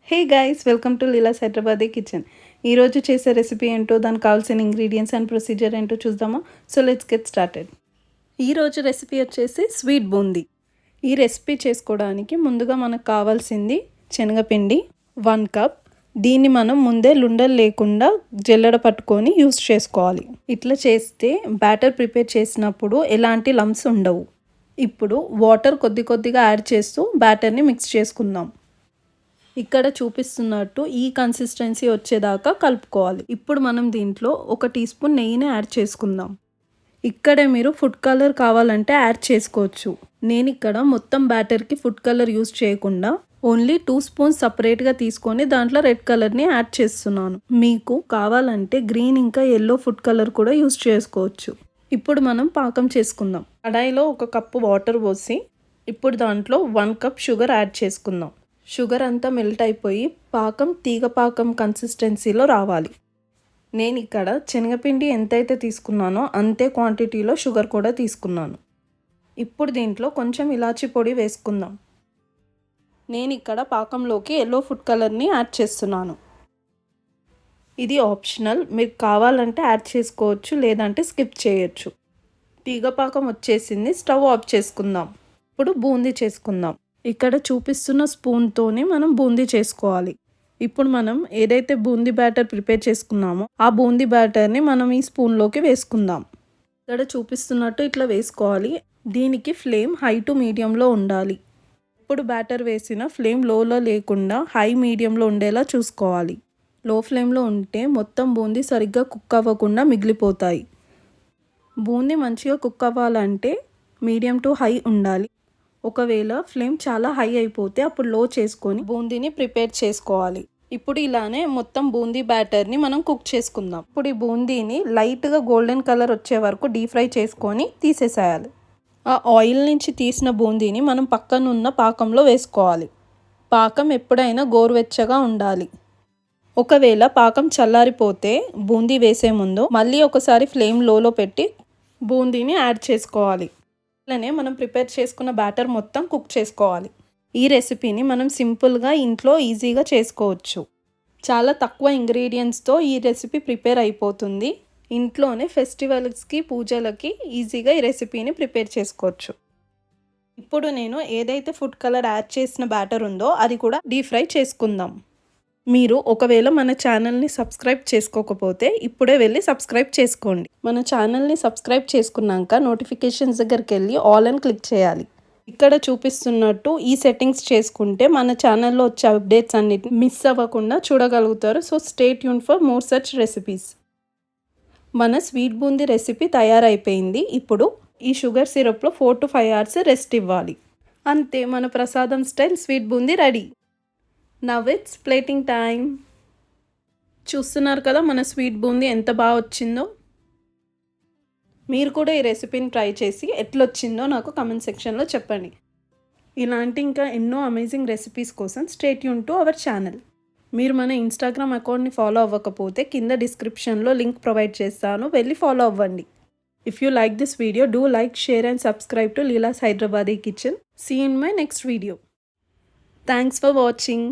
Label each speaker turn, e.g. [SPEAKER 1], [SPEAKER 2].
[SPEAKER 1] Hey guys, welcome to Leela's Hyderabadi kitchen. ఈరోజు చేసే recipe ఏంటో, దానికి కావాల్సిన ఇంగ్రీడియంట్స్ అండ్ ప్రొసీజర్ ఏంటో చూద్దామా? So let's get started. ఈరోజు రెసిపీ వచ్చేసి స్వీట్ బూందీ. ఈ రెసిపీ చేసుకోవడానికి ముందుగా మనకు కావాల్సింది శనగపిండి 1 కప్. దీన్ని మనం ముందే లుండలు లేకుండా జల్లెడ పట్టుకొని యూస్ చేసుకోవాలి. ఇట్లా చేస్తే బ్యాటర్ ప్రిపేర్ చేసినప్పుడు ఎలాంటి లంప్స్ ఉండవు. ఇప్పుడు వాటర్ కొద్దిగా యాడ్ చేస్తూ బ్యాటర్ని మిక్స్ చేసుకుందాం. ఇక్కడ చూపిస్తున్నట్టు ఈ కన్సిస్టెన్సీ వచ్చేదాకా కలుపుకోవాలి. ఇప్పుడు మనం దీంట్లో 1 టీ స్పూన్ నెయ్యిని యాడ్ చేసుకుందాం. ఇక్కడే మీరు ఫుడ్ కలర్ కావాలంటే యాడ్ చేసుకోవచ్చు. నేను ఇక్కడ మొత్తం బ్యాటర్కి ఫుడ్ కలర్ యూస్ చేయకుండా ఓన్లీ 2 స్పూన్స్ సపరేట్గా తీసుకొని దాంట్లో రెడ్ కలర్ని యాడ్ చేస్తున్నాను. మీకు కావాలంటే గ్రీన్ ఇంకా ఎల్లో ఫుడ్ కలర్ కూడా యూస్ చేసుకోవచ్చు. ఇప్పుడు మనం పాకం చేసుకుందాం. కడాయిలో 1 కప్పు వాటర్ పోసి ఇప్పుడు దాంట్లో 1 కప్ షుగర్ యాడ్ చేసుకుందాం. షుగర్ అంతా మెల్ట్ అయిపోయి పాకం తీగ పాకం కన్సిస్టెన్సీలో రావాలి. నేను ఇక్కడ శనగపిండి ఎంతైతే తీసుకున్నానో అంతే క్వాంటిటీలో షుగర్ కూడా తీసుకున్నాను. ఇప్పుడు దీంట్లో కొంచెం ఇలాచీ పొడి వేసుకుందాం. నేను ఇక్కడ పాకంలోకి ఎల్లో ఫుడ్ కలర్ని యాడ్ చేస్తున్నాను. ఇది ఆప్షనల్, మీకు కావాలంటే యాడ్ చేసుకోవచ్చు, లేదంటే స్కిప్ చేయొచ్చు. తీగ పాకం వచ్చేసింది, స్టవ్ ఆఫ్ చేసుకుందాం. ఇప్పుడు బూందీ చేసుకుందాం. ఇక్కడ చూపిస్తున్న స్పూన్తోనే మనం బూందీ చేసుకోవాలి. ఇప్పుడు మనం ఏదైతే బూందీ బ్యాటర్ ప్రిపేర్ చేసుకున్నామో ఆ బూందీ బ్యాటర్ని మనం ఈ స్పూన్లోకి వేసుకుందాం. ఇక్కడ చూపిస్తున్నట్టు ఇట్లా వేసుకోవాలి. దీనికి ఫ్లేమ్ హై టు మీడియంలో ఉండాలి. ఇప్పుడు బ్యాటర్ వేసిన ఫ్లేమ్ లోలో లేకుండా హై మీడియంలో ఉండేలా చూసుకోవాలి. లో ఫ్లేమ్లో ఉంటే మొత్తం బూందీ సరిగ్గా కుక్ అవ్వకుండా మిగిలిపోతాయి. బూందీ మంచిగా కుక్ అవ్వాలంటే మీడియం టు హై ఉండాలి. ఒకవేళ ఫ్లేమ్ చాలా హై అయిపోతే అప్పుడు లో చేసుకొని బూందీని ప్రిపేర్ చేసుకోవాలి. ఇప్పుడు ఇలానే మొత్తం బూందీ బ్యాటర్ని మనం కుక్ చేసుకుందాం. ఇప్పుడు ఈ బూందీని లైట్గా గోల్డెన్ కలర్ వచ్చే వరకు డీప్ ఫ్రై చేసుకొని తీసేసేయాలి. ఆ ఆయిల్ నుంచి తీసిన బూందీని మనం పక్కనున్న పాకంలో వేసుకోవాలి. పాకం ఎప్పుడైనా గోరువెచ్చగా ఉండాలి. ఒకవేళ పాకం చల్లారిపోతే బూందీ వేసే ముందు మళ్ళీ ఒకసారి ఫ్లేమ్ లోలో పెట్టి బూందీని యాడ్ చేసుకోవాలి. ఇలానే మనం ప్రిపేర్ చేసుకున్న బ్యాటర్ మొత్తం కుక్ చేసుకోవాలి. ఈ రెసిపీని మనం సింపుల్గా ఇంట్లో ఈజీగా చేసుకోవచ్చు. చాలా తక్కువ ఇంగ్రీడియంట్స్తో ఈ రెసిపీ ప్రిపేర్ అయిపోతుంది. ఇంట్లోనే ఫెస్టివల్స్కి, పూజలకి ఈజీగా ఈ రెసిపీని ప్రిపేర్ చేసుకోవచ్చు. ఇప్పుడు నేను ఏదైతే ఫుడ్ కలర్ యాడ్ చేసిన బ్యాటర్ ఉందో అది కూడా డీప్ ఫ్రై చేసుకుందాం. మీరు ఒకవేళ మన ఛానల్ని సబ్స్క్రైబ్ చేసుకోకపోతే ఇప్పుడే వెళ్ళి సబ్స్క్రైబ్ చేసుకోండి. మన ఛానల్ని సబ్స్క్రైబ్ చేసుకున్నాక నోటిఫికేషన్స్ దగ్గరికి వెళ్ళి ఆల్ అని క్లిక్ చేయాలి. ఇక్కడ చూపిస్తున్నట్టు ఈ సెట్టింగ్స్ చేసుకుంటే మన ఛానల్లో వచ్చే అప్డేట్స్ అన్నిటిని మిస్ అవ్వకుండా చూడగలుగుతారు. So stay tune for more such recipes. మన స్వీట్ బూందీ రెసిపీ తయారైపోయింది. ఇప్పుడు ఈ షుగర్ సిరప్లో 4 to 5 hours రెస్ట్ ఇవ్వాలి. అంతే, మన ప్రసాదం style sweet boondi ready. Now it's plating time. చూస్తున్నారు కదా మన స్వీట్ బూందీ ఎంత బాగా వచ్చిందో. మీరు కూడా ఈ రెసిపీని ట్రై చేసి ఎట్లొచ్చిందో నాకు కమెంట్ సెక్షన్లో చెప్పండి. ఇలాంటి ఇంకా ఎన్నో అమేజింగ్ రెసిపీస్ కోసం stay tune to our channel. మీరు మన ఇన్స్టాగ్రామ్ అకౌంట్ని ఫాలో అవ్వకపోతే కింద డిస్క్రిప్షన్లో లింక్ ప్రొవైడ్ చేస్తాను, వెళ్ళి ఫాలో అవ్వండి. If you like this video, do like, share and subscribe to Leela's Hyderabadi kitchen. See in my next video. Thanks for watching.